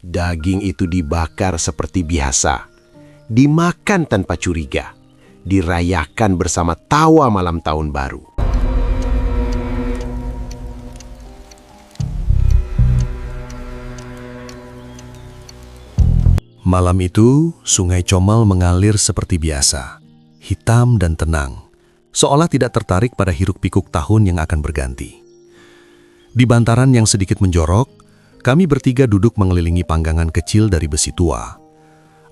Daging itu dibakar seperti biasa, dimakan tanpa curiga, dirayakan bersama tawa malam tahun baru. Malam itu, Sungai Comal mengalir seperti biasa, hitam dan tenang, seolah tidak tertarik pada hiruk-pikuk tahun yang akan berganti. Di bantaran yang sedikit menjorok, kami bertiga duduk mengelilingi panggangan kecil dari besi tua.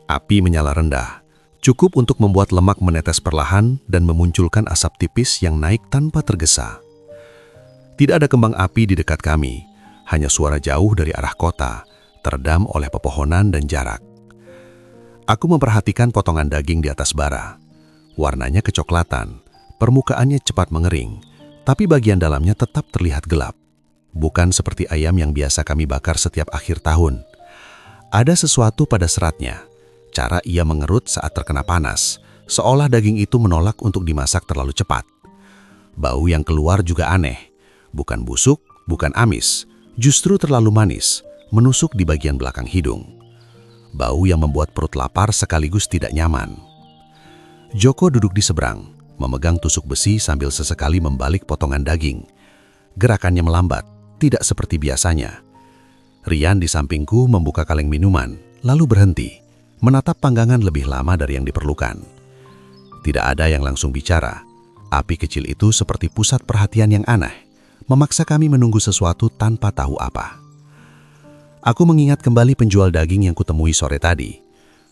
Api menyala rendah, cukup untuk membuat lemak menetes perlahan dan memunculkan asap tipis yang naik tanpa tergesa. Tidak ada kembang api di dekat kami, hanya suara jauh dari arah kota, teredam oleh pepohonan dan jarak. Aku memperhatikan potongan daging di atas bara. Warnanya kecoklatan, permukaannya cepat mengering, tapi bagian dalamnya tetap terlihat gelap. Bukan seperti ayam yang biasa kami bakar setiap akhir tahun. Ada sesuatu pada seratnya, cara ia mengerut saat terkena panas, seolah daging itu menolak untuk dimasak terlalu cepat. Bau yang keluar juga aneh, bukan busuk, bukan amis, justru terlalu manis, menusuk di bagian belakang hidung. Bau yang membuat perut lapar sekaligus tidak nyaman. Joko duduk di seberang, memegang tusuk besi sambil sesekali membalik potongan daging. Gerakannya melambat, tidak seperti biasanya. Rian di sampingku membuka kaleng minuman, lalu berhenti, menatap panggangan lebih lama dari yang diperlukan. Tidak ada yang langsung bicara. Api kecil itu seperti pusat perhatian yang aneh, memaksa kami menunggu sesuatu tanpa tahu apa. Aku mengingat kembali penjual daging yang kutemui sore tadi.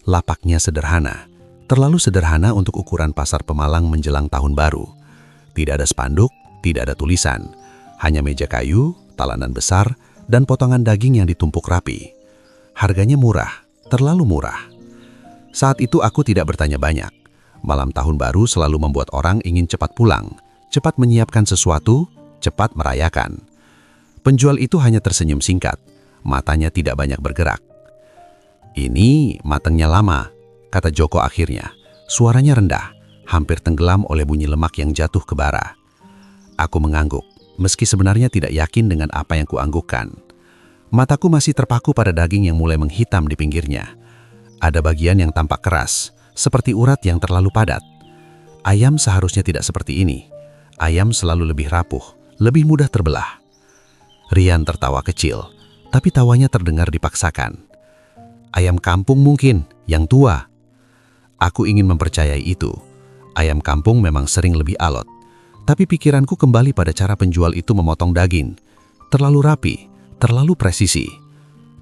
Lapaknya sederhana, terlalu sederhana untuk ukuran pasar Pemalang menjelang tahun baru. Tidak ada spanduk, tidak ada tulisan, hanya meja kayu, talanan besar, dan potongan daging yang ditumpuk rapi. Harganya murah, terlalu murah. Saat itu aku tidak bertanya banyak. Malam tahun baru selalu membuat orang ingin cepat pulang, cepat menyiapkan sesuatu, cepat merayakan. Penjual itu hanya tersenyum singkat. Matanya tidak banyak bergerak. "Ini matangnya lama," kata Joko akhirnya. Suaranya rendah, hampir tenggelam oleh bunyi lemak yang jatuh ke bara. Aku mengangguk, meski sebenarnya tidak yakin dengan apa yang kuanggukkan. Mataku masih terpaku pada daging yang mulai menghitam di pinggirnya. Ada bagian yang tampak keras, seperti urat yang terlalu padat. Ayam seharusnya tidak seperti ini. Ayam selalu lebih rapuh, lebih mudah terbelah. Rian tertawa kecil, tapi tawanya terdengar dipaksakan. "Ayam kampung mungkin, yang tua." Aku ingin mempercayai itu. Ayam kampung memang sering lebih alot. Tapi pikiranku kembali pada cara penjual itu memotong daging. Terlalu rapi, terlalu presisi.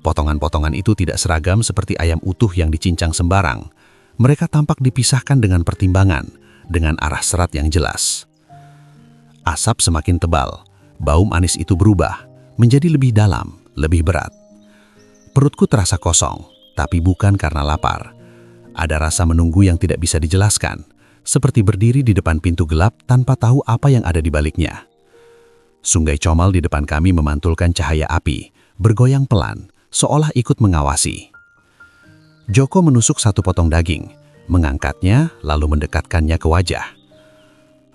Potongan-potongan itu tidak seragam seperti ayam utuh yang dicincang sembarang. Mereka tampak dipisahkan dengan pertimbangan, dengan arah serat yang jelas. Asap semakin tebal, bau manis itu berubah, menjadi lebih dalam, lebih berat. Perutku terasa kosong, tapi bukan karena lapar. Ada rasa menunggu yang tidak bisa dijelaskan, seperti berdiri di depan pintu gelap tanpa tahu apa yang ada di baliknya. Sungai Comal di depan kami memantulkan cahaya api, bergoyang pelan, seolah ikut mengawasi. Joko menusuk satu potong daging, mengangkatnya lalu mendekatkannya ke wajah.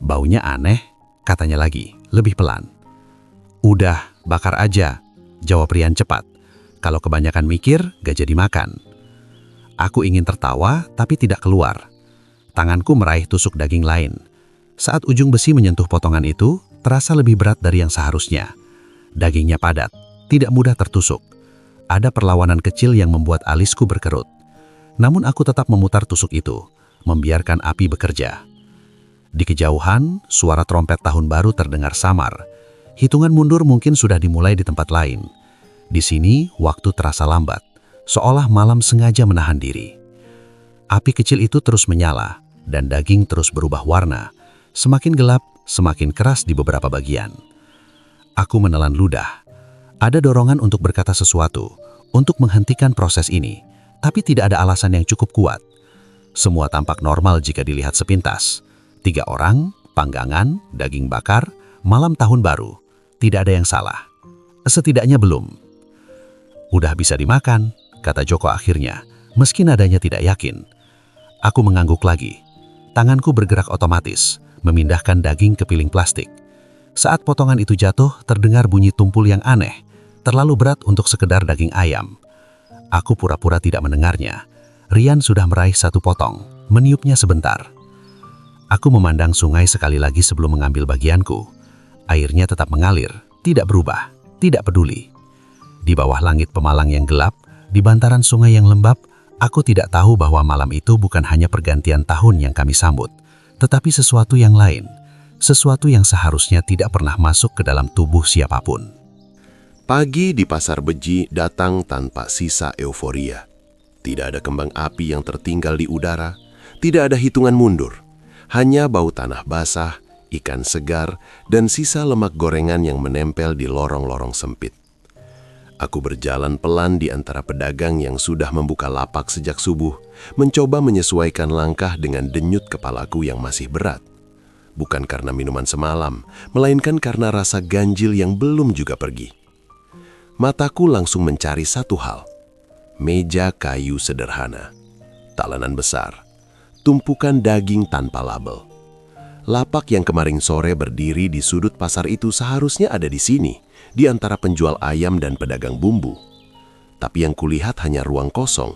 "Baunya aneh," katanya lagi, lebih pelan. "Udah, bakar aja," jawab Rian cepat. "Kalau kebanyakan mikir, gak jadi makan." Aku ingin tertawa, tapi tidak keluar. Tanganku meraih tusuk daging lain. Saat ujung besi menyentuh potongan itu, terasa lebih berat dari yang seharusnya. Dagingnya padat, tidak mudah tertusuk. Ada perlawanan kecil yang membuat alisku berkerut. Namun aku tetap memutar tusuk itu, membiarkan api bekerja. Di kejauhan, suara trompet tahun baru terdengar samar. Hitungan mundur mungkin sudah dimulai di tempat lain. Di sini, waktu terasa lambat, seolah malam sengaja menahan diri. Api kecil itu terus menyala, dan daging terus berubah warna. Semakin gelap, semakin keras di beberapa bagian. Aku menelan ludah. Ada dorongan untuk berkata sesuatu, untuk menghentikan proses ini, tapi tidak ada alasan yang cukup kuat. Semua tampak normal jika dilihat sepintas. 3 orang, panggangan, daging bakar, malam tahun baru. Tidak ada yang salah. Setidaknya belum. "Udah bisa dimakan," kata Joko akhirnya, meski nadanya tidak yakin. Aku mengangguk lagi. Tanganku bergerak otomatis, memindahkan daging ke piring plastik. Saat potongan itu jatuh, terdengar bunyi tumpul yang aneh, terlalu berat untuk sekedar daging ayam. Aku pura-pura tidak mendengarnya. Rian sudah meraih satu potong, meniupnya sebentar. Aku memandang sungai sekali lagi sebelum mengambil bagianku. Airnya tetap mengalir, tidak berubah, tidak peduli. Di bawah langit Pemalang yang gelap, di bantaran sungai yang lembab, aku tidak tahu bahwa malam itu bukan hanya pergantian tahun yang kami sambut, tetapi sesuatu yang lain, sesuatu yang seharusnya tidak pernah masuk ke dalam tubuh siapapun. Pagi di Pasar Beji datang tanpa sisa euforia. Tidak ada kembang api yang tertinggal di udara, tidak ada hitungan mundur. Hanya bau tanah basah, ikan segar, dan sisa lemak gorengan yang menempel di lorong-lorong sempit. Aku berjalan pelan di antara pedagang yang sudah membuka lapak sejak subuh, mencoba menyesuaikan langkah dengan denyut kepalaku yang masih berat. Bukan karena minuman semalam, melainkan karena rasa ganjil yang belum juga pergi. Mataku langsung mencari satu hal. Meja kayu sederhana, talenan besar, tumpukan daging tanpa label. Lapak yang kemarin sore berdiri di sudut pasar itu seharusnya ada di sini, di antara penjual ayam dan pedagang bumbu. Tapi yang kulihat hanya ruang kosong.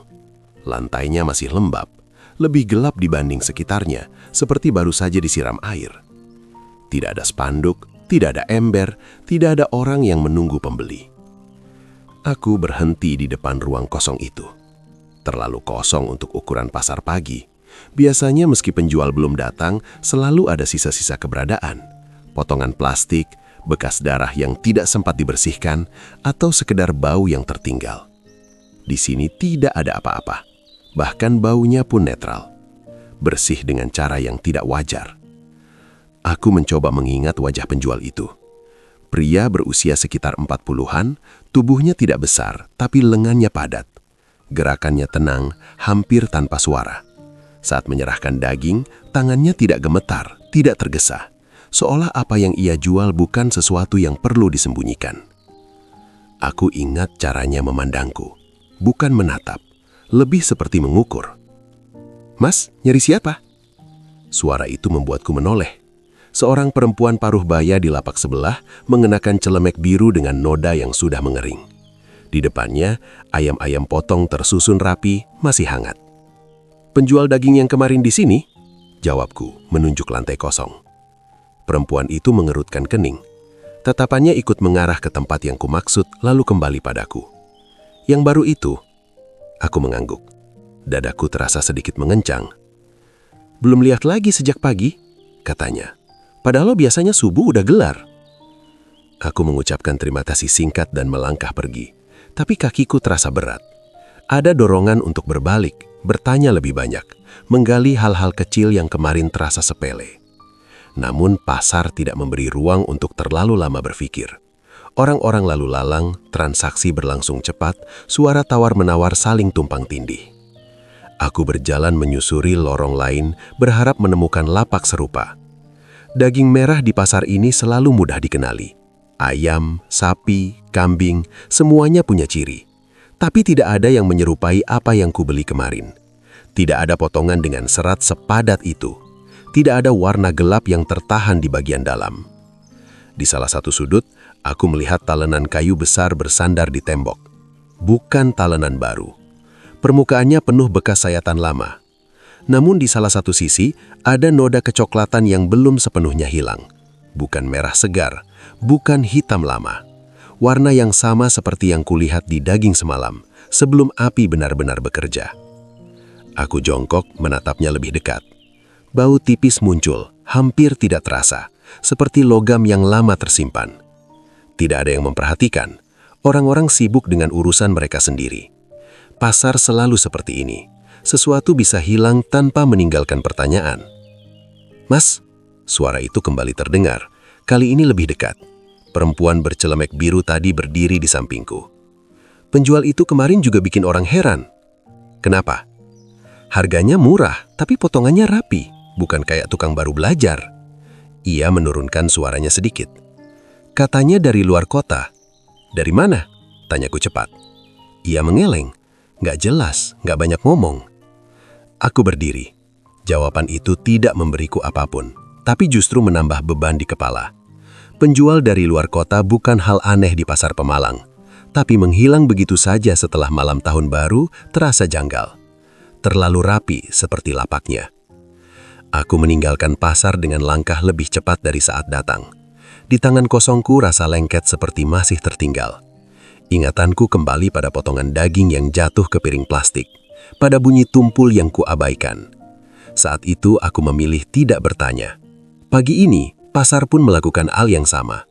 Lantainya masih lembab, lebih gelap dibanding sekitarnya, seperti baru saja disiram air. Tidak ada spanduk, tidak ada ember, tidak ada orang yang menunggu pembeli. Aku berhenti di depan ruang kosong itu. Terlalu kosong untuk ukuran pasar pagi. Biasanya meski penjual belum datang, selalu ada sisa-sisa keberadaan. Potongan plastik, bekas darah yang tidak sempat dibersihkan, atau sekedar bau yang tertinggal. Di sini tidak ada apa-apa. Bahkan baunya pun netral. Bersih dengan cara yang tidak wajar. Aku mencoba mengingat wajah penjual itu. Pria berusia sekitar 40-an, tubuhnya tidak besar, tapi lengannya padat. Gerakannya tenang, hampir tanpa suara. Saat menyerahkan daging, tangannya tidak gemetar, tidak tergesa. Seolah apa yang ia jual bukan sesuatu yang perlu disembunyikan. Aku ingat caranya memandangku. Bukan menatap, lebih seperti mengukur. "Mas, nyari siapa?" Suara itu membuatku menoleh. Seorang perempuan paruh baya di lapak sebelah mengenakan celemek biru dengan noda yang sudah mengering. Di depannya, ayam-ayam potong tersusun rapi, masih hangat. "Penjual daging yang kemarin di sini?" jawabku, menunjuk lantai kosong. Perempuan itu mengerutkan kening. Tatapannya ikut mengarah ke tempat yang kumaksud, lalu kembali padaku. "Yang baru itu?" Aku mengangguk. Dadaku terasa sedikit mengencang. "Belum lihat lagi sejak pagi," katanya. "Padahal biasanya subuh udah gelar." Aku mengucapkan terima kasih singkat dan melangkah pergi. Tapi kakiku terasa berat. Ada dorongan untuk berbalik, bertanya lebih banyak, menggali hal-hal kecil yang kemarin terasa sepele. Namun pasar tidak memberi ruang untuk terlalu lama berpikir. Orang-orang lalu lalang, transaksi berlangsung cepat, suara tawar-menawar saling tumpang tindih. Aku berjalan menyusuri lorong lain, berharap menemukan lapak serupa. Daging merah di pasar ini selalu mudah dikenali. Ayam, sapi, kambing, semuanya punya ciri. Tapi tidak ada yang menyerupai apa yang kubeli kemarin. Tidak ada potongan dengan serat sepadat itu. Tidak ada warna gelap yang tertahan di bagian dalam. Di salah satu sudut, aku melihat talenan kayu besar bersandar di tembok. Bukan talenan baru. Permukaannya penuh bekas sayatan lama. Namun di salah satu sisi, ada noda kecoklatan yang belum sepenuhnya hilang. Bukan merah segar, bukan hitam lama. Warna yang sama seperti yang kulihat di daging semalam, sebelum api benar-benar bekerja. Aku jongkok menatapnya lebih dekat. Bau tipis muncul, hampir tidak terasa, seperti logam yang lama tersimpan. Tidak ada yang memperhatikan. Orang-orang sibuk dengan urusan mereka sendiri. Pasar selalu seperti ini. Sesuatu bisa hilang tanpa meninggalkan pertanyaan. "Mas," suara itu kembali terdengar, kali ini lebih dekat. Perempuan bercelemek biru tadi berdiri di sampingku. "Penjual itu kemarin juga bikin orang heran." "Kenapa?" "Harganya murah, tapi potongannya rapi, bukan kayak tukang baru belajar." Ia menurunkan suaranya sedikit. "Katanya dari luar kota." "Dari mana?" tanyaku cepat. Ia mengeleng. Nggak jelas, nggak banyak ngomong. Aku berdiri. Jawaban itu tidak memberiku apapun, tapi justru menambah beban di kepala. Penjual dari luar kota bukan hal aneh di pasar Pemalang. tapi menghilang begitu saja setelah malam tahun baru terasa janggal. Terlalu rapi seperti lapaknya. Aku meninggalkan pasar dengan langkah lebih cepat dari saat datang. Di tangan kosongku rasa lengket seperti masih tertinggal. Ingatanku kembali pada potongan daging yang jatuh ke piring plastik, pada bunyi tumpul yang kuabaikan. Saat itu aku memilih tidak bertanya. Pagi ini, pasar pun melakukan hal yang sama.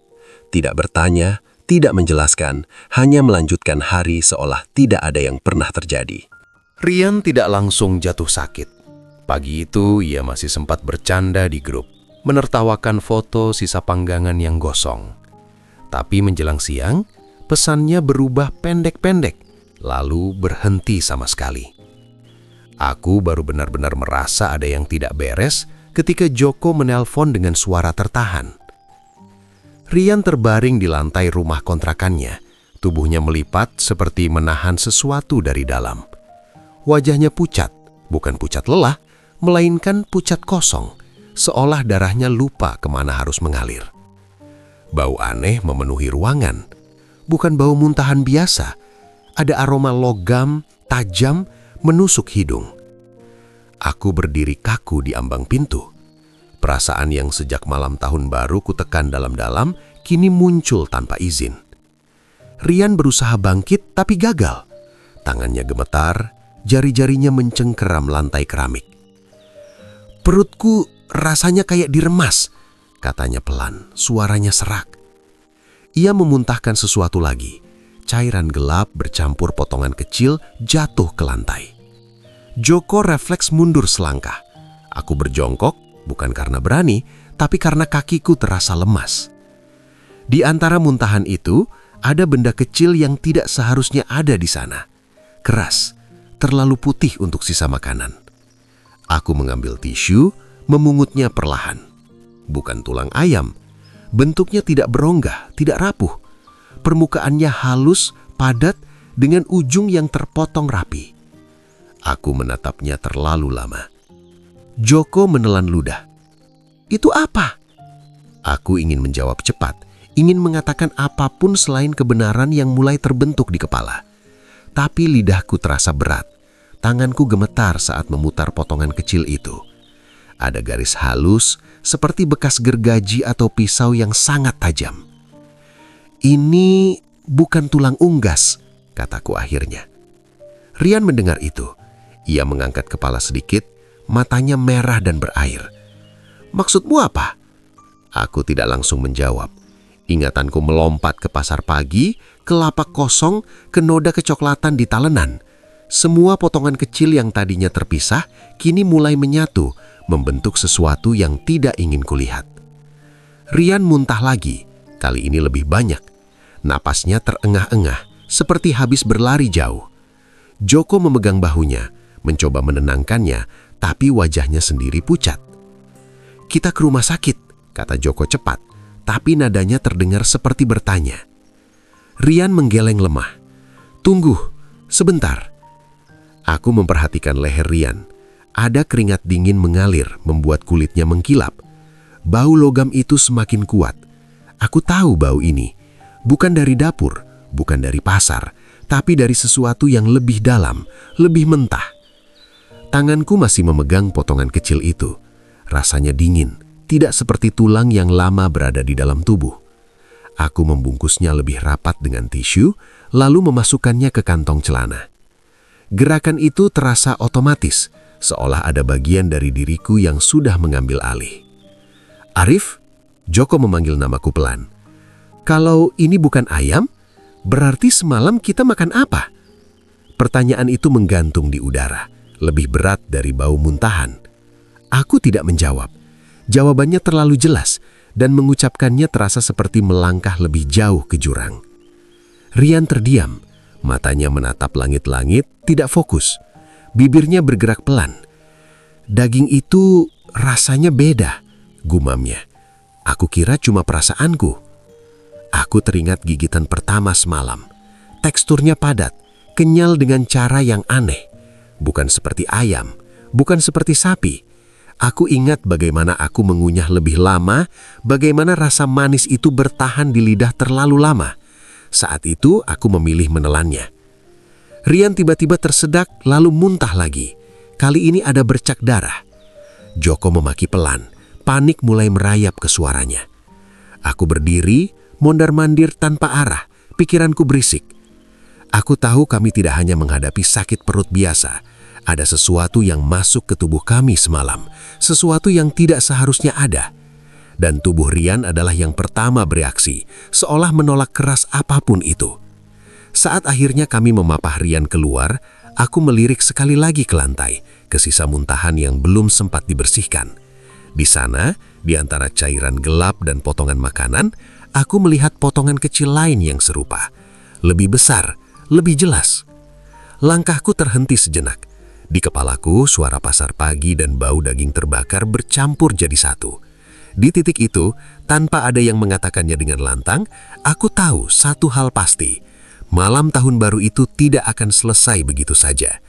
Tidak bertanya, tidak menjelaskan, hanya melanjutkan hari seolah tidak ada yang pernah terjadi. Rian tidak langsung jatuh sakit. Pagi itu ia masih sempat bercanda di grup, menertawakan foto sisa panggangan yang gosong. Tapi menjelang siang, pesannya berubah pendek-pendek, lalu berhenti sama sekali. Aku baru benar-benar merasa ada yang tidak beres ketika Joko menelpon dengan suara tertahan. Rian terbaring di lantai rumah kontrakannya, tubuhnya melipat seperti menahan sesuatu dari dalam. Wajahnya pucat, bukan pucat lelah, melainkan pucat kosong, seolah darahnya lupa kemana harus mengalir. Bau aneh memenuhi ruangan, bukan bau muntahan biasa, ada aroma logam, tajam, menusuk hidung. Aku berdiri kaku di ambang pintu. Perasaan yang sejak malam tahun baru kutekan dalam-dalam, kini muncul tanpa izin. Rian berusaha bangkit tapi gagal. Tangannya gemetar, jari-jarinya mencengkeram lantai keramik. "Perutku rasanya kayak diremas," katanya pelan, suaranya serak. Ia memuntahkan sesuatu lagi. Cairan gelap bercampur potongan kecil jatuh ke lantai. Joko refleks mundur selangkah. Aku berjongkok, bukan karena berani, tapi karena kakiku terasa lemas. Di antara muntahan itu, ada benda kecil yang tidak seharusnya ada di sana. Keras, terlalu putih untuk sisa makanan. Aku mengambil tisu, memungutnya perlahan. Bukan tulang ayam. Bentuknya tidak beronggah, tidak rapuh. Permukaannya halus, padat, dengan ujung yang terpotong rapi. Aku menatapnya terlalu lama. Joko menelan ludah. "Itu apa?" Aku ingin menjawab cepat, ingin mengatakan apapun selain kebenaran yang mulai terbentuk di kepala. Tapi lidahku terasa berat. Tanganku gemetar saat memutar potongan kecil itu. Ada garis halus, seperti bekas gergaji atau pisau yang sangat tajam. "Ini bukan tulang unggas," kataku akhirnya. Rian mendengar itu. Ia mengangkat kepala sedikit, matanya merah dan berair. "Maksudmu apa?" Aku tidak langsung menjawab. Ingatanku melompat ke pasar pagi, ke lapak kosong, ke noda kecoklatan di talenan. Semua potongan kecil yang tadinya terpisah, kini mulai menyatu, membentuk sesuatu yang tidak ingin kulihat. Rian muntah lagi, kali ini lebih banyak. Napasnya terengah-engah, seperti habis berlari jauh. Joko memegang bahunya, mencoba menenangkannya, tapi wajahnya sendiri pucat. "Kita ke rumah sakit," kata Joko cepat, tapi nadanya terdengar seperti bertanya. Rian menggeleng lemah. "Tunggu, sebentar." Aku memperhatikan leher Rian. Ada keringat dingin mengalir, membuat kulitnya mengkilap. Bau logam itu semakin kuat. Aku tahu bau ini. Bukan dari dapur, bukan dari pasar, tapi dari sesuatu yang lebih dalam, lebih mentah. Tanganku masih memegang potongan kecil itu. Rasanya dingin, tidak seperti tulang yang lama berada di dalam tubuh. Aku membungkusnya lebih rapat dengan tisu, lalu memasukkannya ke kantong celana. Gerakan itu terasa otomatis, seolah ada bagian dari diriku yang sudah mengambil alih. "Arif?" Joko memanggil namaku pelan. "Kalau ini bukan ayam, berarti semalam kita makan apa?" Pertanyaan itu menggantung di udara, lebih berat dari bau muntahan. Aku tidak menjawab. Jawabannya terlalu jelas, dan mengucapkannya terasa seperti melangkah lebih jauh ke jurang. Rian terdiam, matanya menatap langit-langit, tidak fokus. Bibirnya bergerak pelan. "Daging itu rasanya beda," gumamnya. "Aku kira cuma perasaanku." Aku teringat gigitan pertama semalam. Teksturnya padat, kenyal dengan cara yang aneh. Bukan seperti ayam, bukan seperti sapi. Aku ingat bagaimana aku mengunyah lebih lama, bagaimana rasa manis itu bertahan di lidah terlalu lama. Saat itu aku memilih menelannya. Rian tiba-tiba tersedak lalu muntah lagi. Kali ini ada bercak darah. Joko memaki pelan, panik mulai merayap ke suaranya. Aku berdiri, mondar-mandir tanpa arah, pikiranku berisik. Aku tahu kami tidak hanya menghadapi sakit perut biasa. Ada sesuatu yang masuk ke tubuh kami semalam, sesuatu yang tidak seharusnya ada. Dan tubuh Rian adalah yang pertama bereaksi, seolah menolak keras apapun itu. Saat akhirnya kami memapah Rian keluar, aku melirik sekali lagi ke lantai, ke sisa muntahan yang belum sempat dibersihkan. Di sana, di antara cairan gelap dan potongan makanan, aku melihat potongan kecil lain yang serupa. Lebih besar, lebih jelas. Langkahku terhenti sejenak. Di kepalaku, suara pasar pagi dan bau daging terbakar bercampur jadi satu. Di titik itu, tanpa ada yang mengatakannya dengan lantang, aku tahu satu hal pasti. Malam tahun baru itu tidak akan selesai begitu saja.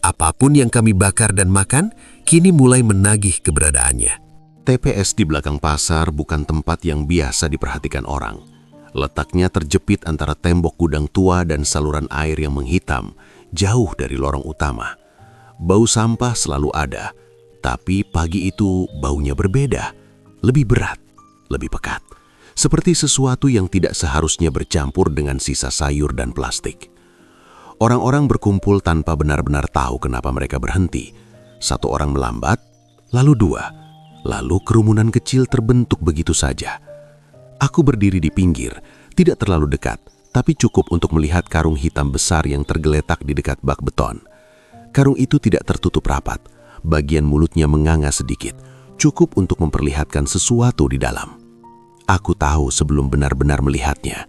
Apapun yang kami bakar dan makan, kini mulai menagih keberadaannya. TPS di belakang pasar bukan tempat yang biasa diperhatikan orang. Letaknya terjepit antara tembok gudang tua dan saluran air yang menghitam, jauh dari lorong utama. Bau sampah selalu ada, tapi pagi itu baunya berbeda, lebih berat, lebih pekat. Seperti sesuatu yang tidak seharusnya bercampur dengan sisa sayur dan plastik. Orang-orang berkumpul tanpa benar-benar tahu kenapa mereka berhenti. Satu orang melambat, lalu dua, lalu kerumunan kecil terbentuk begitu saja. Aku berdiri di pinggir, tidak terlalu dekat, tapi cukup untuk melihat karung hitam besar yang tergeletak di dekat bak beton. Karung itu tidak tertutup rapat, bagian mulutnya menganga sedikit, cukup untuk memperlihatkan sesuatu di dalam. Aku tahu sebelum benar-benar melihatnya.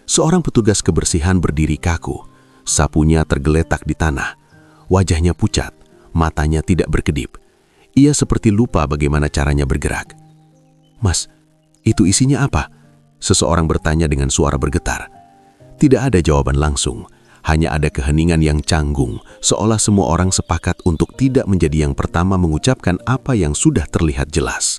Seorang petugas kebersihan berdiri kaku, sapunya tergeletak di tanah. Wajahnya pucat, matanya tidak berkedip. Ia seperti lupa bagaimana caranya bergerak. "Mas, itu isinya apa?" Seseorang bertanya dengan suara bergetar. Tidak ada jawaban langsung. Hanya ada keheningan yang canggung, seolah semua orang sepakat untuk tidak menjadi yang pertama mengucapkan apa yang sudah terlihat jelas.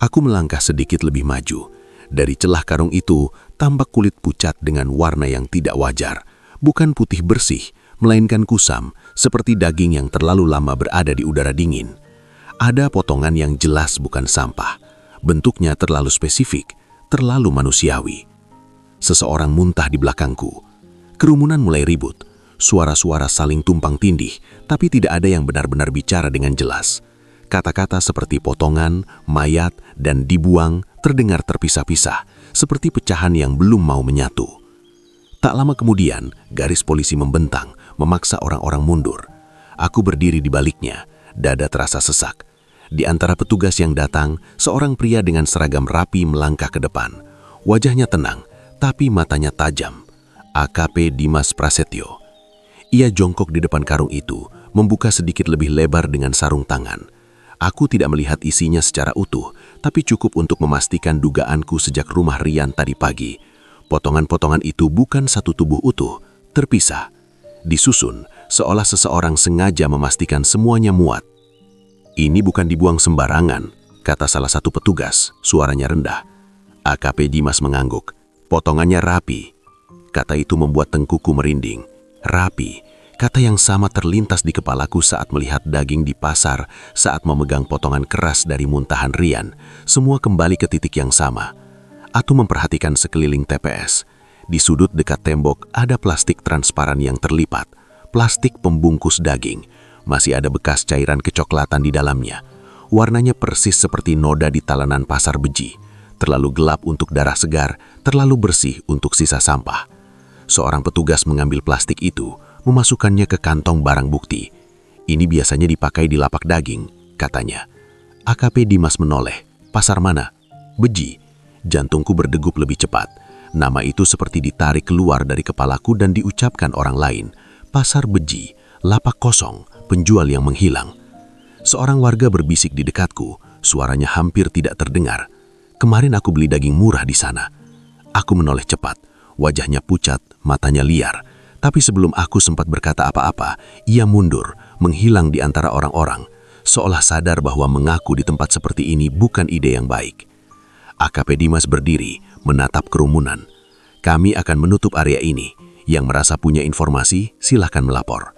Aku melangkah sedikit lebih maju. Dari celah karung itu, tampak kulit pucat dengan warna yang tidak wajar. Bukan putih bersih, melainkan kusam, seperti daging yang terlalu lama berada di udara dingin. Ada potongan yang jelas bukan sampah. Bentuknya terlalu spesifik, terlalu manusiawi. Seseorang muntah di belakangku. Kerumunan mulai ribut, suara-suara saling tumpang tindih, tapi tidak ada yang benar-benar bicara dengan jelas. Kata-kata seperti potongan, mayat, dan dibuang terdengar terpisah-pisah, seperti pecahan yang belum mau menyatu. Tak lama kemudian, garis polisi membentang, memaksa orang-orang mundur. Aku berdiri di baliknya, dada terasa sesak. Di antara petugas yang datang, seorang pria dengan seragam rapi melangkah ke depan. Wajahnya tenang, tapi matanya tajam. AKP Dimas Prasetyo. Ia jongkok di depan karung itu, membuka sedikit lebih lebar dengan sarung tangan. Aku tidak melihat isinya secara utuh, tapi cukup untuk memastikan dugaanku sejak rumah Rian tadi pagi. Potongan-potongan itu bukan satu tubuh utuh, terpisah. Disusun, seolah seseorang sengaja memastikan semuanya muat. "Ini bukan dibuang sembarangan," kata salah satu petugas, suaranya rendah. AKP Dimas mengangguk. "Potongannya rapi." Kata itu membuat tengkuku merinding. Rapi, kata yang sama terlintas di kepalaku saat melihat daging di pasar, saat memegang potongan keras dari muntahan Rian. Semua kembali ke titik yang sama. Aku memperhatikan sekeliling TPS. Di sudut dekat tembok ada plastik transparan yang terlipat. Plastik pembungkus daging. Masih ada bekas cairan kecoklatan di dalamnya. Warnanya persis seperti noda di talenan pasar beji. Terlalu gelap untuk darah segar, terlalu bersih untuk sisa sampah. Seorang petugas mengambil plastik itu, memasukkannya ke kantong barang bukti. "Ini biasanya dipakai di lapak daging," katanya. AKP Dimas menoleh. "Pasar mana?" "Beji." Jantungku berdegup lebih cepat. Nama itu seperti ditarik keluar dari kepalaku dan diucapkan orang lain. Pasar Beji, lapak kosong, penjual yang menghilang. Seorang warga berbisik di dekatku, suaranya hampir tidak terdengar. "Kemarin aku beli daging murah di sana." Aku menoleh cepat. Wajahnya pucat, matanya liar. Tapi sebelum aku sempat berkata apa-apa, ia mundur, menghilang di antara orang-orang, seolah sadar bahwa mengaku di tempat seperti ini bukan ide yang baik. AKP Dimas berdiri, menatap kerumunan. Kami akan menutup area ini. Yang merasa punya informasi, silahkan melapor.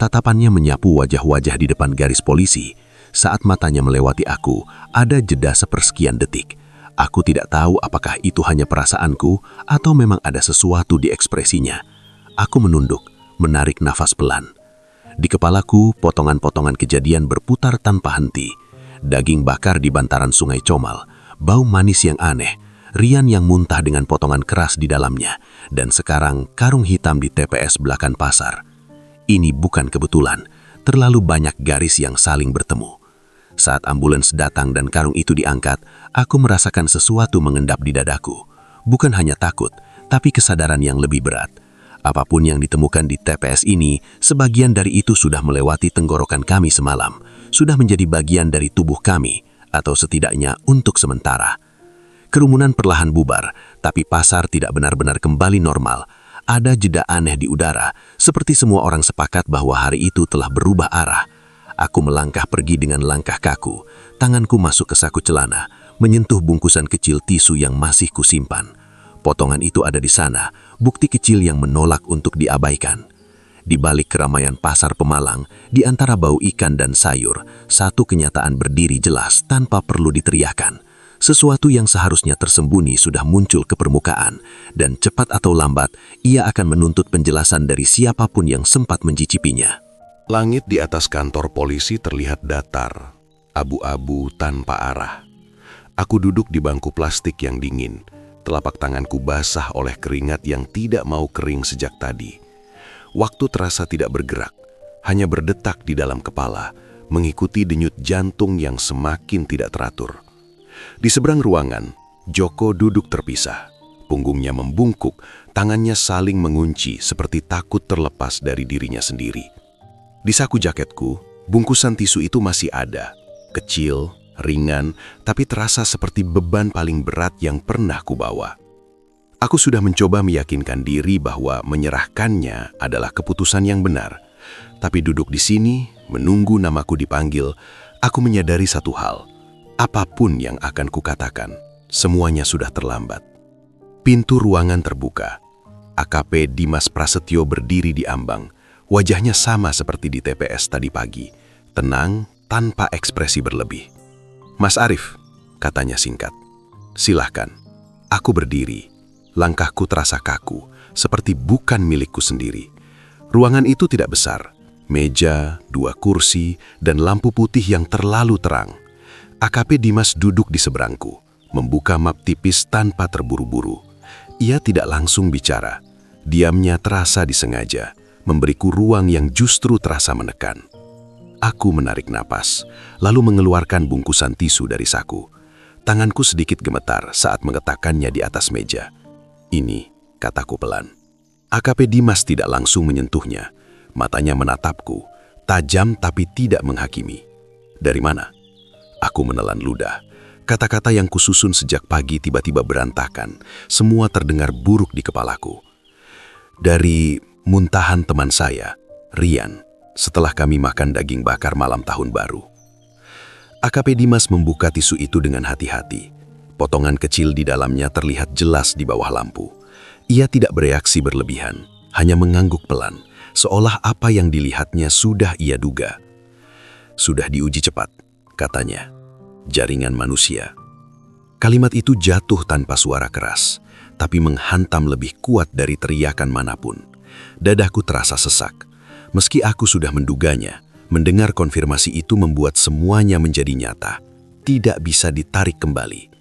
Tatapannya menyapu wajah-wajah di depan garis polisi. Saat matanya melewati aku, ada jeda sepersekian detik. Aku tidak tahu apakah itu hanya perasaanku atau memang ada sesuatu di ekspresinya. Aku menunduk, menarik nafas pelan. Di kepalaku, potongan-potongan kejadian berputar tanpa henti. Daging bakar di bantaran Sungai Comal, bau manis yang aneh, Rian yang muntah dengan potongan keras di dalamnya, dan sekarang karung hitam di TPS Belakan Pasar. Ini bukan kebetulan, terlalu banyak garis yang saling bertemu. Saat ambulans datang dan karung itu diangkat, aku merasakan sesuatu mengendap di dadaku. Bukan hanya takut, tapi kesadaran yang lebih berat. Apapun yang ditemukan di TPS ini, sebagian dari itu sudah melewati tenggorokan kami semalam, sudah menjadi bagian dari tubuh kami, atau setidaknya untuk sementara. Kerumunan perlahan bubar, tapi pasar tidak benar-benar kembali normal. Ada jeda aneh di udara, seperti semua orang sepakat bahwa hari itu telah berubah arah. Aku melangkah pergi dengan langkah kaku, tanganku masuk ke saku celana, menyentuh bungkusan kecil tisu yang masih kusimpan. Potongan itu ada di sana, bukti kecil yang menolak untuk diabaikan. Di balik keramaian pasar Pemalang, di antara bau ikan dan sayur, satu kenyataan berdiri jelas tanpa perlu diteriakkan. Sesuatu yang seharusnya tersembunyi sudah muncul ke permukaan, dan cepat atau lambat, ia akan menuntut penjelasan dari siapapun yang sempat mencicipinya. Langit di atas kantor polisi terlihat datar, abu-abu tanpa arah. Aku duduk di bangku plastik yang dingin, telapak tanganku basah oleh keringat yang tidak mau kering sejak tadi. Waktu terasa tidak bergerak, hanya berdetak di dalam kepala, mengikuti denyut jantung yang semakin tidak teratur. Di seberang ruangan, Joko duduk terpisah. Punggungnya membungkuk, tangannya saling mengunci seperti takut terlepas dari dirinya sendiri. Di saku jaketku, bungkusan tisu itu masih ada. Kecil, ringan, tapi terasa seperti beban paling berat yang pernah kubawa. Aku sudah mencoba meyakinkan diri bahwa menyerahkannya adalah keputusan yang benar. Tapi duduk di sini, menunggu namaku dipanggil, aku menyadari satu hal. Apapun yang akan kukatakan, semuanya sudah terlambat. Pintu ruangan terbuka. AKP Dimas Prasetyo berdiri di ambang. Wajahnya sama seperti di TPS tadi pagi. Tenang, tanpa ekspresi berlebih. "Mas Arif," katanya singkat. "Silahkan." Aku berdiri. Langkahku terasa kaku, seperti bukan milikku sendiri. Ruangan itu tidak besar. Meja, 2 kursi, dan lampu putih yang terlalu terang. AKP Dimas duduk di seberangku, membuka map tipis tanpa terburu-buru. Ia tidak langsung bicara. Diamnya terasa disengaja, memberiku ruang yang justru terasa menekan. Aku menarik napas, lalu mengeluarkan bungkusan tisu dari saku. Tanganku sedikit gemetar saat meletakkannya di atas meja. "Ini," kataku pelan. AKP Dimas tidak langsung menyentuhnya. Matanya menatapku, tajam tapi tidak menghakimi. "Dari mana?" Aku menelan ludah. Kata-kata yang kususun sejak pagi tiba-tiba berantakan. Semua terdengar buruk di kepalaku. "Dari muntahan teman saya, Rian, setelah kami makan daging bakar malam tahun baru." AKP Dimas membuka tisu itu dengan hati-hati. Potongan kecil di dalamnya terlihat jelas di bawah lampu. Ia tidak bereaksi berlebihan, hanya mengangguk pelan, seolah apa yang dilihatnya sudah ia duga. "Sudah diuji cepat," katanya. "Jaringan manusia." Kalimat itu jatuh tanpa suara keras, tapi menghantam lebih kuat dari teriakan manapun. Dadaku terasa sesak. Meski aku sudah menduganya, mendengar konfirmasi itu membuat semuanya menjadi nyata. Tidak bisa ditarik kembali.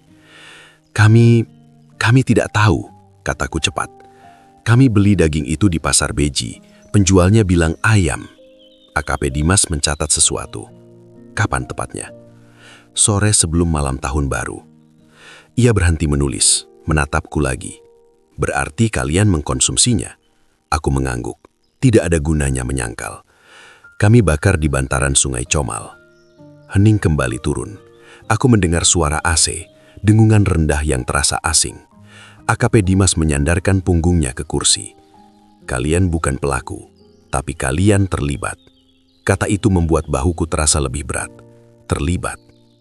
Kami tidak tahu," kataku cepat. "Kami beli daging itu di pasar Beji. Penjualnya bilang ayam." AKP Dimas mencatat sesuatu. "Kapan tepatnya?" "Sore sebelum malam tahun baru." Ia berhenti menulis, menatapku lagi. "Berarti kalian mengkonsumsinya?" Aku mengangguk. Tidak ada gunanya menyangkal. "Kami bakar di bantaran Sungai Comal." Hening kembali turun. Aku mendengar suara AC, dengungan rendah yang terasa asing. AKP Dimas menyandarkan punggungnya ke kursi. "Kalian bukan pelaku, tapi kalian terlibat." Kata itu membuat bahuku terasa lebih berat. Terlibat.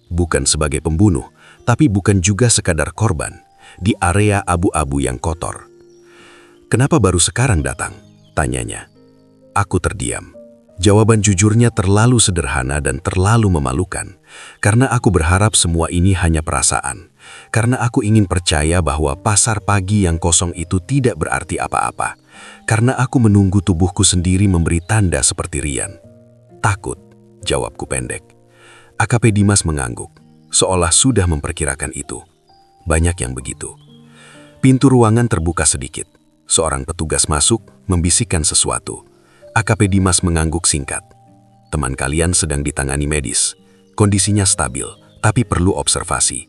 Bukan sebagai pembunuh, tapi bukan juga sekadar korban. Di area abu-abu yang kotor. "Kenapa baru sekarang datang?" tanyanya. Aku terdiam. Jawaban jujurnya terlalu sederhana dan terlalu memalukan, karena aku berharap semua ini hanya perasaan, karena aku ingin percaya bahwa pasar pagi yang kosong itu tidak berarti apa-apa, karena aku menunggu tubuhku sendiri memberi tanda seperti Rian. "Takut," jawabku pendek. AKP Dimas mengangguk, seolah sudah memperkirakan itu. Banyak yang begitu. Pintu ruangan terbuka sedikit. Seorang petugas masuk, membisikkan sesuatu. AKP Dimas mengangguk singkat. "Teman kalian sedang ditangani medis. Kondisinya stabil, tapi perlu observasi."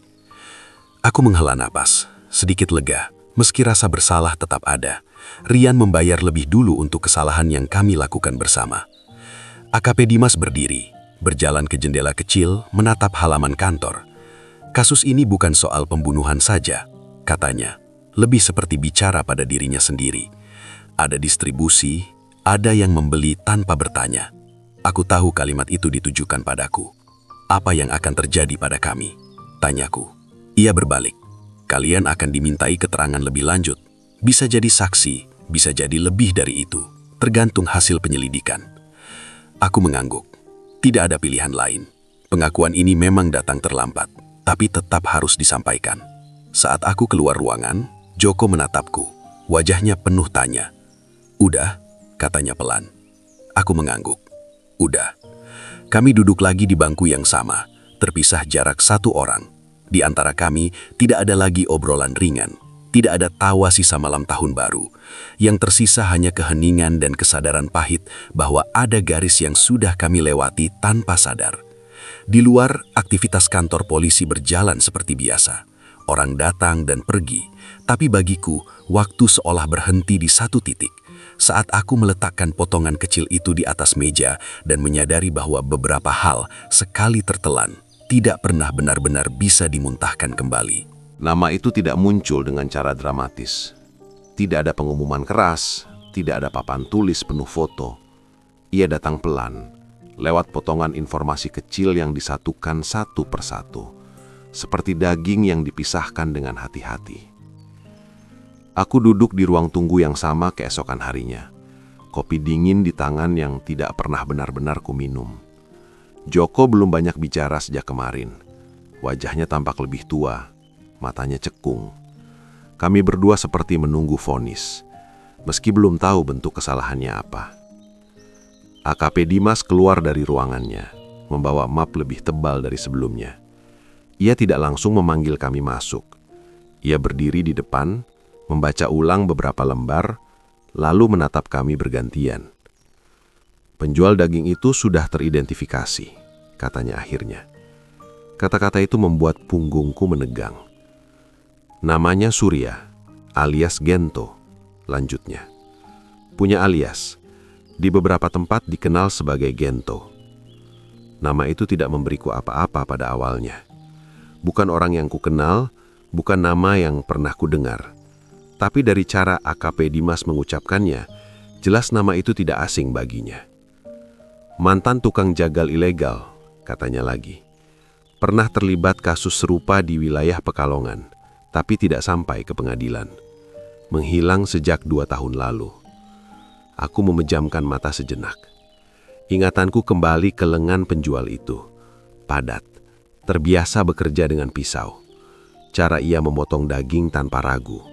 Aku menghela napas, sedikit lega, meski rasa bersalah tetap ada. Rian membayar lebih dulu untuk kesalahan yang kami lakukan bersama. AKP Dimas berdiri, berjalan ke jendela kecil, menatap halaman kantor. "Kasus ini bukan soal pembunuhan saja," katanya, lebih seperti bicara pada dirinya sendiri. "Ada distribusi, ada yang membeli tanpa bertanya." Aku tahu kalimat itu ditujukan padaku. "Apa yang akan terjadi pada kami?" tanyaku. Ia berbalik. "Kalian akan dimintai keterangan lebih lanjut. Bisa jadi saksi, bisa jadi lebih dari itu, tergantung hasil penyelidikan." Aku mengangguk. Tidak ada pilihan lain. Pengakuan ini memang datang terlambat, tapi tetap harus disampaikan. Saat aku keluar ruangan, Joko menatapku. Wajahnya penuh tanya. "Udah?" katanya pelan. Aku mengangguk. "Udah." Kami duduk lagi di bangku yang sama, terpisah jarak 1 orang. Di antara kami tidak ada lagi obrolan ringan, tidak ada tawa sisa malam tahun baru. Yang tersisa hanya keheningan dan kesadaran pahit bahwa ada garis yang sudah kami lewati tanpa sadar. Di luar, aktivitas kantor polisi berjalan seperti biasa. Orang datang dan pergi, tapi bagiku, waktu seolah berhenti di satu titik. Saat aku meletakkan potongan kecil itu di atas meja dan menyadari bahwa beberapa hal, sekali tertelan, tidak pernah benar-benar bisa dimuntahkan kembali. Nama itu tidak muncul dengan cara dramatis. Tidak ada pengumuman keras, tidak ada papan tulis penuh foto. Ia datang pelan, lewat potongan informasi kecil yang disatukan satu persatu, seperti daging yang dipisahkan dengan hati-hati. Aku duduk di ruang tunggu yang sama keesokan harinya. Kopi dingin di tangan yang tidak pernah benar-benar kuminum. Joko belum banyak bicara sejak kemarin. Wajahnya tampak lebih tua, matanya cekung. Kami berdua seperti menunggu vonis, meski belum tahu bentuk kesalahannya apa. AKP Dimas keluar dari ruangannya, membawa map lebih tebal dari sebelumnya. Ia tidak langsung memanggil kami masuk. Ia berdiri di depan, membaca ulang beberapa lembar, lalu menatap kami bergantian. "Penjual daging itu sudah teridentifikasi," katanya akhirnya. Kata-kata itu membuat punggungku menegang. "Namanya Surya, alias Gento," lanjutnya. "Punya alias. Di beberapa tempat dikenal sebagai Gento. Nama itu tidak memberiku apa-apa pada awalnya. Bukan orang yang kukenal, bukan nama yang pernah kudengar. Tapi dari cara AKP Dimas mengucapkannya, jelas nama itu tidak asing baginya. Mantan tukang jagal ilegal," katanya lagi. "Pernah terlibat kasus serupa di wilayah Pekalongan, tapi tidak sampai ke pengadilan. Menghilang sejak 2 tahun lalu." Aku memejamkan mata sejenak. Ingatanku kembali ke lengan penjual itu. Padat, terbiasa bekerja dengan pisau. Cara ia memotong daging tanpa ragu.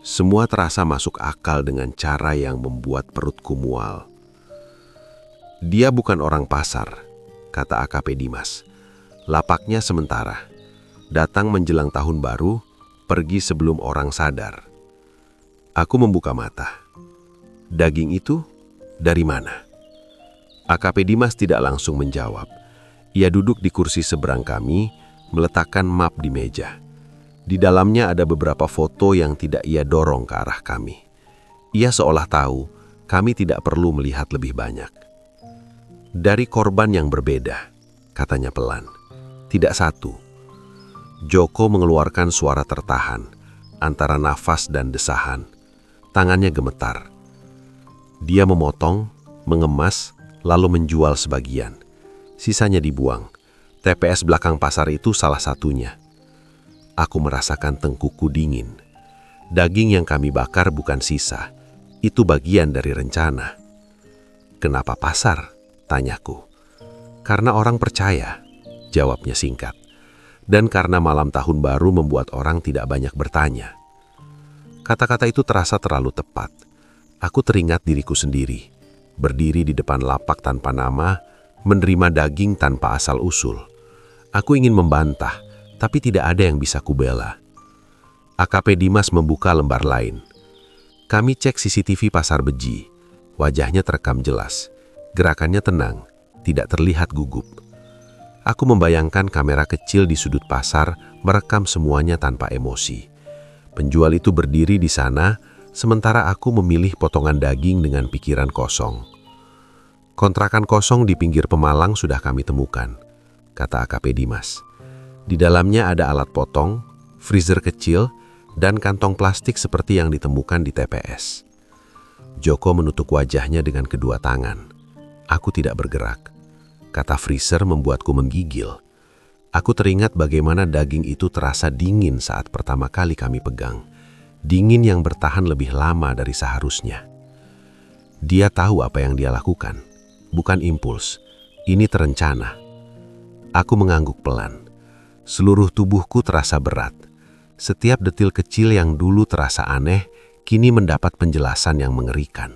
Semua terasa masuk akal dengan cara yang membuat perutku mual. "Dia bukan orang pasar," kata AKP Dimas. "Lapaknya sementara. Datang menjelang tahun baru, pergi sebelum orang sadar." Aku membuka mata. "Daging itu dari mana?" AKP Dimas tidak langsung menjawab. Ia duduk di kursi seberang kami, meletakkan map di meja. Di dalamnya ada beberapa foto yang tidak ia dorong ke arah kami. Ia seolah tahu kami tidak perlu melihat lebih banyak. "Dari korban yang berbeda," katanya pelan. "Tidak satu." Joko mengeluarkan suara tertahan, antara nafas dan desahan. Tangannya gemetar. Dia memotong, mengemas, lalu menjual sebagian. Sisanya dibuang. TPS belakang pasar itu salah satunya. Aku merasakan tengkuku dingin. Daging yang kami bakar bukan sisa. Itu bagian dari rencana. Kenapa pasar? Tanyaku. Karena orang percaya, jawabnya singkat. Dan karena malam tahun baru membuat orang tidak banyak bertanya. Kata-kata itu terasa terlalu tepat. Aku teringat diriku sendiri, berdiri di depan lapak tanpa nama, menerima daging tanpa asal-usul. Aku ingin membantah, tapi tidak ada yang bisa kubela. AKP Dimas membuka lembar lain. Kami cek CCTV Pasar Beji. Wajahnya terekam jelas. Gerakannya tenang, tidak terlihat gugup. Aku membayangkan kamera kecil di sudut pasar merekam semuanya tanpa emosi. Penjual itu berdiri di sana, sementara aku memilih potongan daging dengan pikiran kosong. Kontrakan kosong di pinggir Pemalang sudah kami temukan, kata AKP Dimas. Di dalamnya ada alat potong, freezer kecil, dan kantong plastik seperti yang ditemukan di TPS. Joko menutup wajahnya dengan kedua tangan. Aku tidak bergerak. Kata freezer membuatku menggigil. Aku teringat bagaimana daging itu terasa dingin saat pertama kali kami pegang. Dingin yang bertahan lebih lama dari seharusnya. Dia tahu apa yang dia lakukan. Bukan impuls. Ini terencana. Aku mengangguk pelan. Seluruh tubuhku terasa berat. Setiap detil kecil yang dulu terasa aneh, kini mendapat penjelasan yang mengerikan.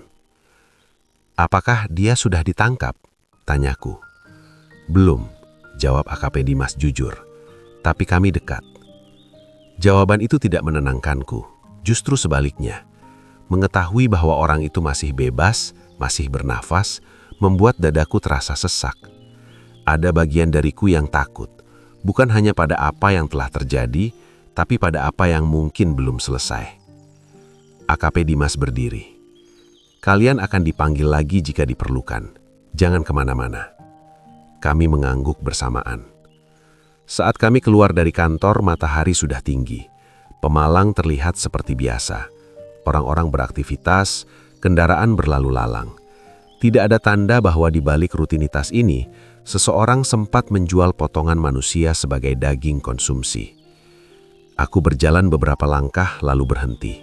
Apakah dia sudah ditangkap? Tanyaku. Belum, jawab AKP Dimas jujur. Tapi kami dekat. Jawaban itu tidak menenangkanku. Justru sebaliknya. Mengetahui bahwa orang itu masih bebas, masih bernafas, membuat dadaku terasa sesak. Ada bagian dariku yang takut. Bukan hanya pada apa yang telah terjadi, tapi pada apa yang mungkin belum selesai. AKP Dimas berdiri. Kalian akan dipanggil lagi jika diperlukan. Jangan kemana-mana. Kami mengangguk bersamaan. Saat kami keluar dari kantor, matahari sudah tinggi. Pemalang terlihat seperti biasa. Orang-orang beraktivitas, kendaraan berlalu lalang. Tidak ada tanda bahwa di balik rutinitas ini, seseorang sempat menjual potongan manusia sebagai daging konsumsi. Aku berjalan beberapa langkah lalu berhenti.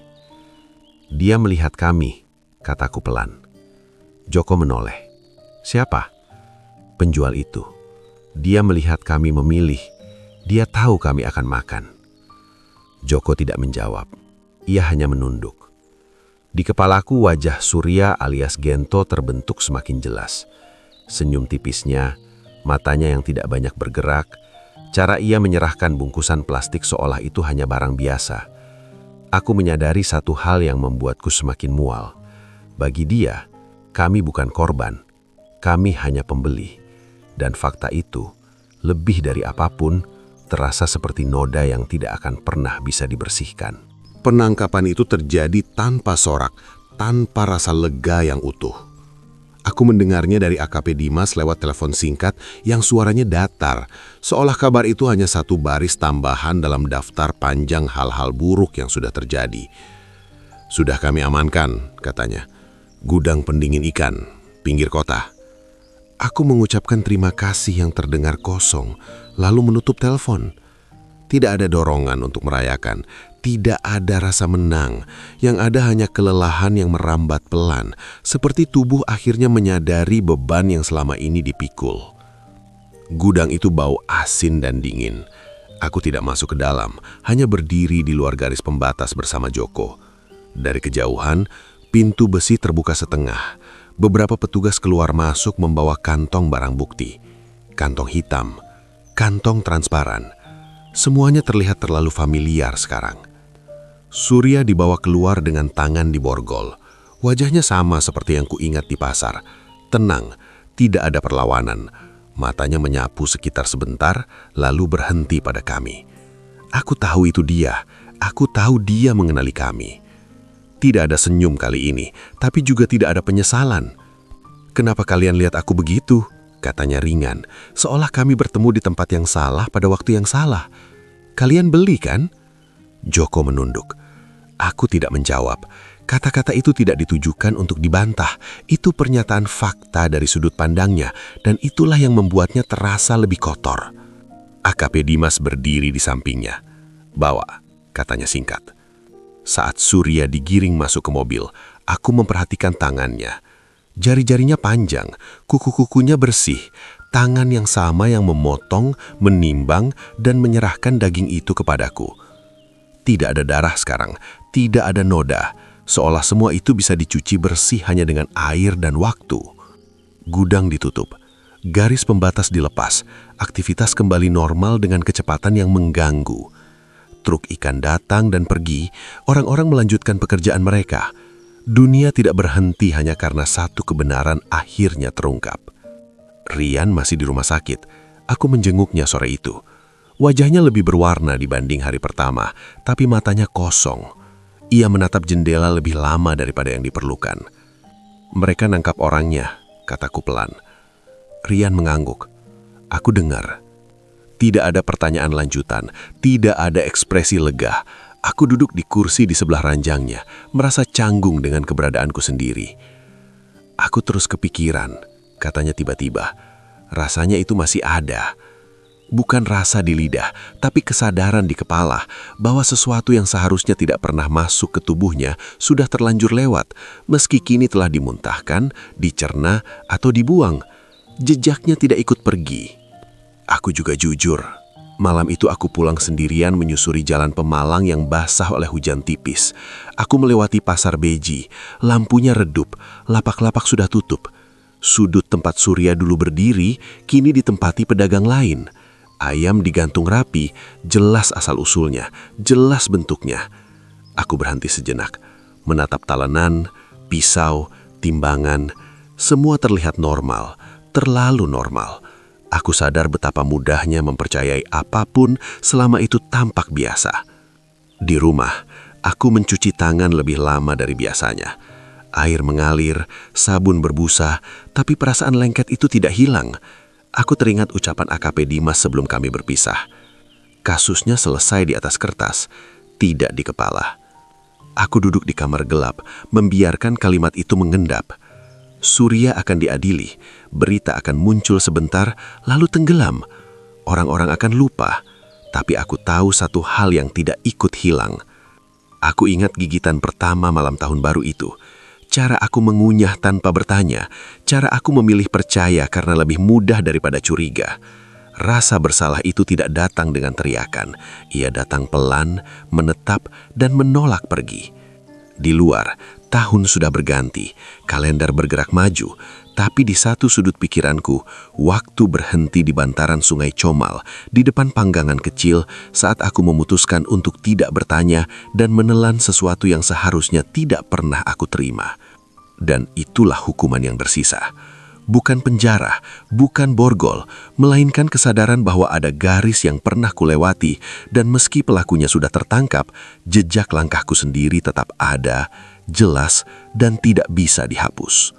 Dia melihat kami, kataku pelan. Joko menoleh. Siapa? Penjual itu. Dia melihat kami memilih. Dia tahu kami akan makan. Joko tidak menjawab. Ia hanya menunduk. Di kepalaku wajah Surya alias Gento terbentuk semakin jelas. Senyum tipisnya, matanya yang tidak banyak bergerak, cara ia menyerahkan bungkusan plastik seolah itu hanya barang biasa. Aku menyadari satu hal yang membuatku semakin mual. Bagi dia, kami bukan korban. Kami hanya pembeli. Dan fakta itu, lebih dari apapun, terasa seperti noda yang tidak akan pernah bisa dibersihkan. Penangkapan itu terjadi tanpa sorak, tanpa rasa lega yang utuh. Aku mendengarnya dari AKP Dimas lewat telepon singkat yang suaranya datar, seolah kabar itu hanya satu baris tambahan dalam daftar panjang hal-hal buruk yang sudah terjadi. Sudah kami amankan, katanya. Gudang pendingin ikan, pinggir kota. Aku mengucapkan terima kasih yang terdengar kosong, lalu menutup telepon. Tidak ada dorongan untuk merayakan, tidak ada rasa menang, yang ada hanya kelelahan yang merambat pelan, seperti tubuh akhirnya menyadari beban yang selama ini dipikul. Gudang itu bau asin dan dingin. Aku tidak masuk ke dalam, hanya berdiri di luar garis pembatas bersama Joko. Dari kejauhan, pintu besi terbuka setengah. Beberapa petugas keluar masuk membawa kantong barang bukti. Kantong hitam, kantong transparan. Semuanya terlihat terlalu familiar sekarang. Surya dibawa keluar dengan tangan diborgol. Wajahnya sama seperti yang kuingat di pasar. Tenang, tidak ada perlawanan. Matanya menyapu sekitar sebentar, lalu berhenti pada kami. Aku tahu itu dia. Aku tahu dia mengenali kami. Tidak ada senyum kali ini, tapi juga tidak ada penyesalan. Kenapa kalian lihat aku begitu? Katanya ringan, seolah kami bertemu di tempat yang salah pada waktu yang salah. Kalian beli kan? Joko menunduk. Aku tidak menjawab. Kata-kata itu tidak ditujukan untuk dibantah. Itu pernyataan fakta dari sudut pandangnya, dan itulah yang membuatnya terasa lebih kotor. AKP Dimas berdiri di sampingnya. Bawa, katanya singkat. Saat Surya digiring masuk ke mobil, Aku memperhatikan tangannya. Jari-jarinya panjang, kuku-kukunya bersih, tangan yang sama yang memotong, menimbang, dan menyerahkan daging itu kepadaku. Tidak ada darah sekarang, tidak ada noda, seolah semua itu bisa dicuci bersih hanya dengan air dan waktu. Gudang ditutup, garis pembatas dilepas, aktivitas kembali normal dengan kecepatan yang mengganggu. Truk ikan datang dan pergi, orang-orang melanjutkan pekerjaan mereka. Dunia tidak berhenti hanya karena satu kebenaran akhirnya terungkap. Rian masih di rumah sakit. Aku menjenguknya sore itu. Wajahnya lebih berwarna dibanding hari pertama, tapi matanya kosong. Ia menatap jendela lebih lama daripada yang diperlukan. Mereka nangkap orangnya, kataku pelan. Rian mengangguk. Aku dengar. Tidak ada pertanyaan lanjutan, tidak ada ekspresi lega. Aku duduk di kursi di sebelah ranjangnya, merasa canggung dengan keberadaanku sendiri. Aku terus kepikiran, katanya tiba-tiba. Rasanya itu masih ada. Bukan rasa di lidah, tapi kesadaran di kepala bahwa sesuatu yang seharusnya tidak pernah masuk ke tubuhnya sudah terlanjur lewat, meski kini telah dimuntahkan, dicerna, atau dibuang. Jejaknya tidak ikut pergi. Aku juga jujur. Malam itu aku pulang sendirian menyusuri jalan Pemalang yang basah oleh hujan tipis. Aku melewati pasar beji, lampunya redup, lapak-lapak sudah tutup. Sudut tempat Surya dulu berdiri, kini ditempati pedagang lain. Ayam digantung rapi, jelas asal-usulnya, jelas bentuknya. Aku berhenti sejenak, menatap talenan, pisau, timbangan. Semua terlihat normal, terlalu normal. Aku sadar betapa mudahnya mempercayai apapun selama itu tampak biasa. Di rumah, aku mencuci tangan lebih lama dari biasanya. Air mengalir, sabun berbusa, tapi perasaan lengket itu tidak hilang. Aku teringat ucapan AKP Dimas sebelum kami berpisah. Kasusnya selesai di atas kertas, tidak di kepala. Aku duduk di kamar gelap, membiarkan kalimat itu mengendap. Surya akan diadili, berita akan muncul sebentar, lalu tenggelam. Orang-orang akan lupa, tapi aku tahu satu hal yang tidak ikut hilang. Aku ingat gigitan pertama malam tahun baru itu. Cara aku mengunyah tanpa bertanya, cara aku memilih percaya karena lebih mudah daripada curiga. Rasa bersalah itu tidak datang dengan teriakan. Ia datang pelan, menetap, dan menolak pergi. Di luar, tahun sudah berganti, kalender bergerak maju, tapi di satu sudut pikiranku, waktu berhenti di bantaran Sungai Comal, di depan panggangan kecil saat aku memutuskan untuk tidak bertanya dan menelan sesuatu yang seharusnya tidak pernah aku terima. Dan itulah hukuman yang bersisa. Bukan penjara, bukan borgol, melainkan kesadaran bahwa ada garis yang pernah kulewati dan meski pelakunya sudah tertangkap, jejak langkahku sendiri tetap ada, jelas, dan tidak bisa dihapus.